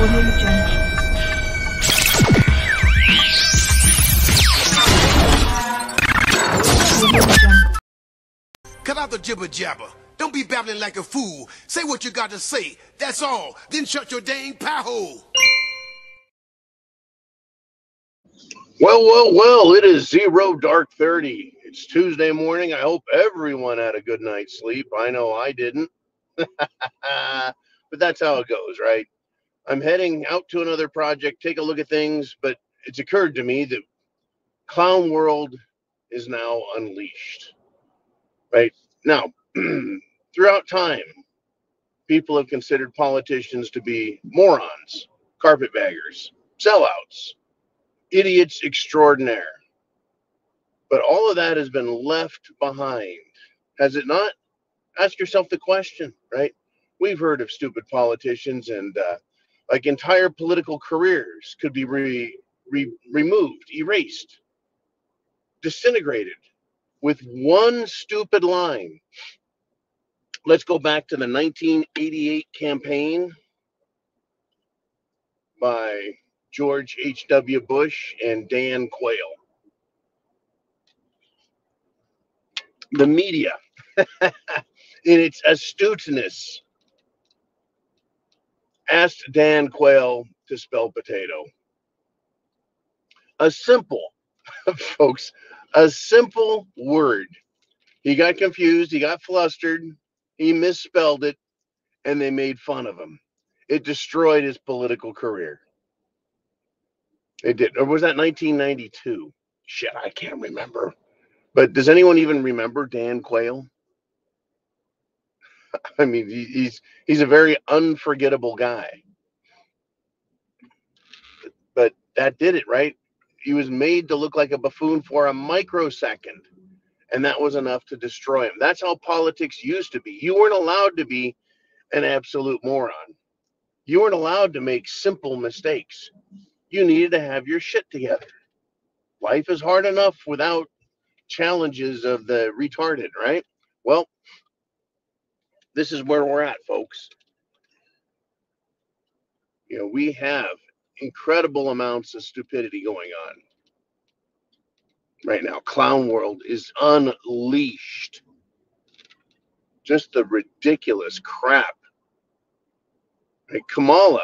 Cut out the jibber jabber. Don't be babbling like a fool. Say what you got to say. That's all. Then shut your dang pie hole. Well, it is 0:30. It's Tuesday morning. I hope everyone had a good night's sleep. I know I didn't. But that's how it goes, right? I'm heading out to another project, take a look at things, but it's occurred to me that clown world is now unleashed, right? Now, throughout time, people have considered politicians to be morons, carpetbaggers, sellouts, idiots extraordinaire. But all of that has been left behind, has it not? Ask yourself the question, right? We've heard of stupid politicians, and like entire political careers could be removed, erased, disintegrated with one stupid line. Let's go back to the 1988 campaign by George H.W. Bush and Dan Quayle. The media, in its astuteness, asked Dan Quayle to spell potato. A simple, folks, a simple word. He got confused, he got flustered, he misspelled it, and they made fun of him. It destroyed his political career. It did. Or was that 1992? Shit, I can't remember. But does anyone even remember Dan Quayle? I mean, he's a very unforgettable guy. But that did it, right? He was made to look like a buffoon for a microsecond, and that was enough to destroy him. That's how politics used to be. You weren't allowed to be an absolute moron. You weren't allowed to make simple mistakes. You needed to have your shit together. Life is hard enough without challenges of the retarded, right? Well, this is where we're at, folks. You know, we have incredible amounts of stupidity going on right now. Clown world is unleashed. Just the ridiculous crap. Right? Kamala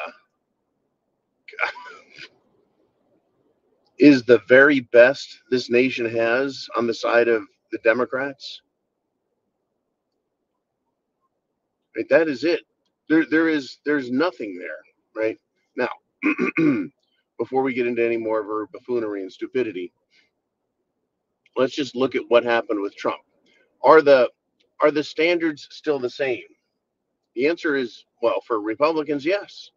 is the very best this nation has on the side of the Democrats. Right? That is it. There's nothing there, right? Now, before we get into any more of her buffoonery and stupidity, let's just look at what happened with Trump. Are the standards still the same? The answer is, well, for Republicans, yes.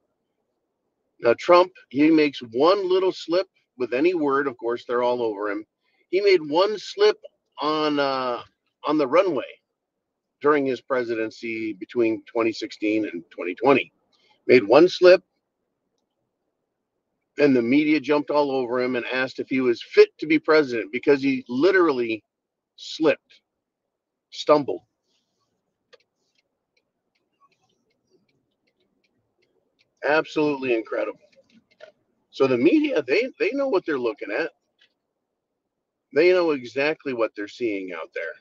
Now, Trump, he makes one little slip with any word. Of course, they're all over him. He made one slip on the runway during his presidency between 2016 and 2020. Made one slip, and the media jumped all over him and asked if he was fit to be president because he literally slipped, stumbled. Absolutely incredible. So the media, they know what they're looking at. They know exactly what they're seeing out there.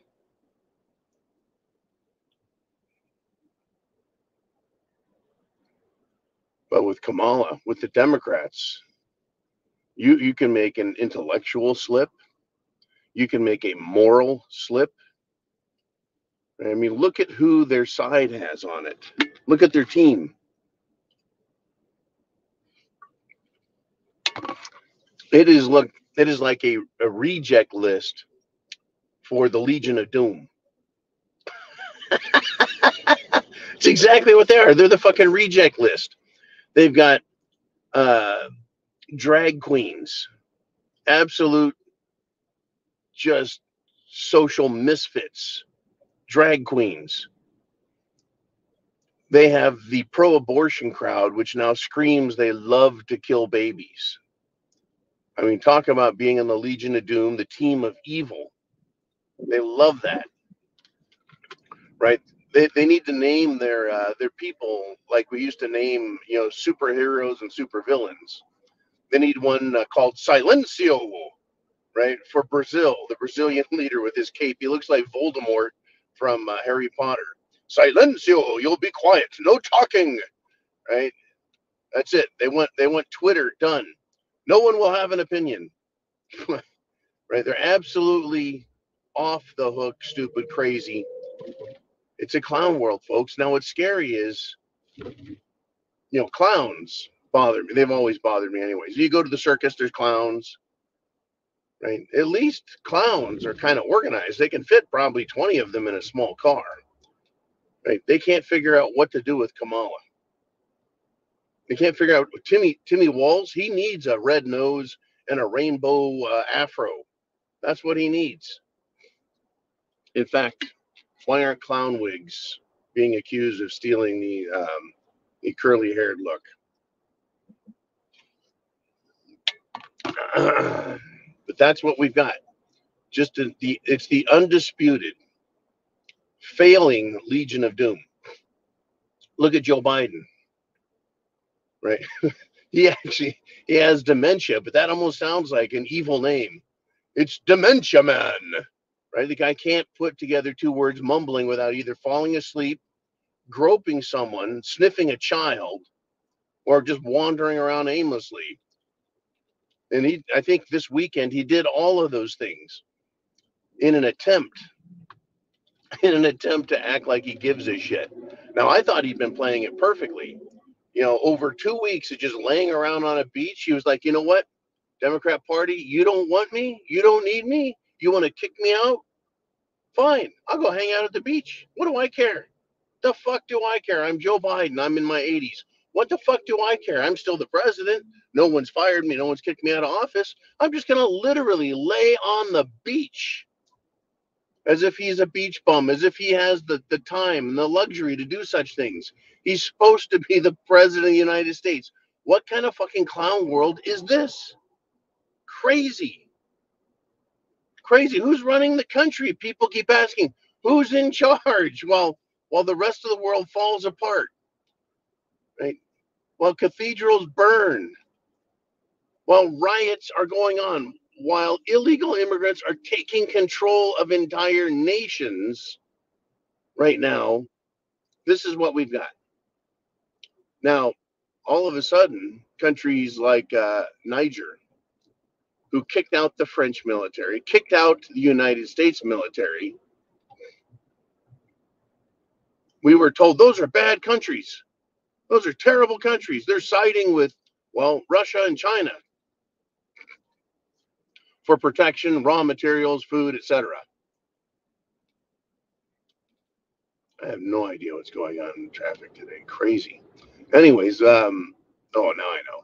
But with Kamala, with the Democrats, you can make an intellectual slip. You can make a moral slip. I mean, look at who their side has on it. Look at their team. It is like a reject list for the Legion of Doom. It's exactly what they are. They're the fucking reject list. They've got drag queens, absolute just social misfits, drag queens. They have the pro-abortion crowd, which now screams they love to kill babies. I mean, talk about being in the Legion of Doom, the team of evil. They love that, right? They need to name their people like we used to name, superheroes and supervillains. They need one called Silencio, right? For Brazil, the Brazilian leader with his cape. He looks like Voldemort from Harry Potter. Silencio, you'll be quiet, no talking, right? That's it. They want Twitter done. No one will have an opinion, right? They're absolutely off the hook, stupid, crazy. It's a clown world, folks. Now, what's scary is, clowns bother me. They've always bothered me, anyways. You go to the circus, there's clowns, right? At least clowns are kind of organized. They can fit probably 20 of them in a small car, right? They can't figure out what to do with Kamala. They can't figure out Timmy Walls. He needs a red nose and a rainbow afro. That's what he needs. In fact, why aren't clown wigs being accused of stealing the curly-haired look? But that's what we've got. It's the undisputed failing Legion of Doom. Look at Joe Biden, right? he has dementia, but that almost sounds like an evil name. It's Dementia Man, right? The guy can't put together two words mumbling without either falling asleep, groping someone, sniffing a child, or just wandering around aimlessly. And I think this weekend he did all of those things in an attempt to act like he gives a shit. Now, I thought he'd been playing it perfectly. Over 2 weeks of just laying around on a beach, he was like, you know what, Democrat Party, you don't want me? You don't need me? You want to kick me out? Fine, I'll go hang out at the beach. What do I care? The fuck do I care? I'm Joe Biden. I'm in my 80s. What the fuck do I care? I'm still the president. No one's fired me. No one's kicked me out of office. I'm just going to literally lay on the beach as if he's a beach bum, as if he has the time and the luxury to do such things. He's supposed to be the president of the United States. What kind of fucking clown world is this? Crazy. Crazy. Who's running the country? People keep asking, who's in charge? While the rest of the world falls apart, right? While cathedrals burn, while riots are going on, while illegal immigrants are taking control of entire nations right now, this is what we've got. Now, all of a sudden, countries like Niger, who kicked out the French military, kicked out the United States military, we were told those are bad countries. Those are terrible countries. They're siding with, Russia and China for protection, raw materials, food, etc. I have no idea what's going on in traffic today. Crazy. Anyways, now I know.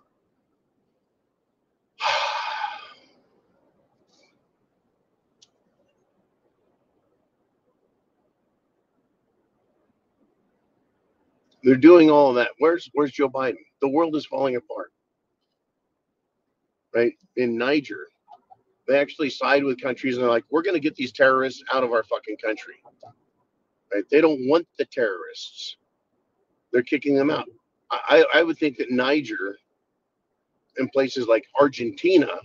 They're doing all of that. Where's Joe Biden? The world is falling apart. Right? In Niger, they actually side with countries and they're like, we're going to get these terrorists out of our fucking country. Right? They don't want the terrorists. They're kicking them out. I would think that Niger and places like Argentina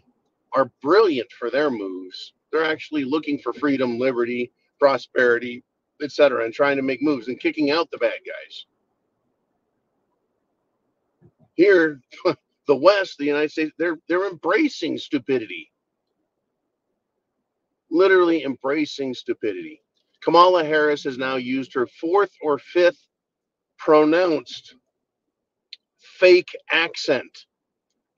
are brilliant for their moves. They're actually looking for freedom, liberty, prosperity, etc., and trying to make moves and kicking out the bad guys. Here, the West, the United States, they're embracing stupidity. Literally embracing stupidity. Kamala Harris has now used her fourth or fifth pronounced fake accent,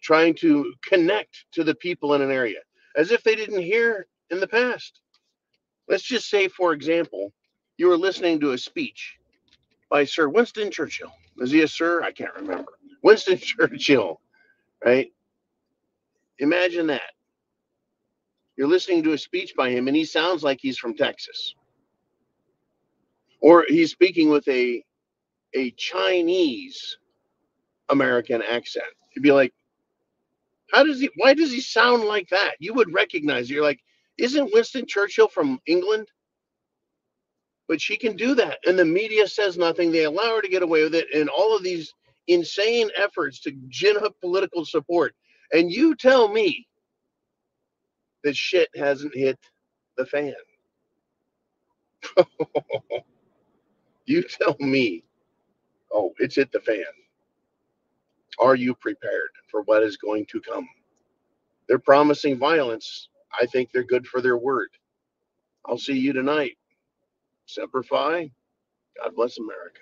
trying to connect to the people in an area, as if they didn't hear in the past. Let's just say, for example, you were listening to a speech by Sir Winston Churchill. Is he a sir? I can't remember. Winston Churchill, right? Imagine that. You're listening to a speech by him, and he sounds like he's from Texas. Or he's speaking with a Chinese American accent. You'd be like, why does he sound like that? You would recognize it. You're like, isn't Winston Churchill from England? But she can do that. And the media says nothing. They allow her to get away with it. And all of these insane efforts to gin up political support. And you tell me that shit hasn't hit the fan. You tell me, oh, it's hit the fan. Are you prepared for what is going to come? They're promising violence. I think they're good for their word. I'll see you tonight. Semper Fi. God bless America.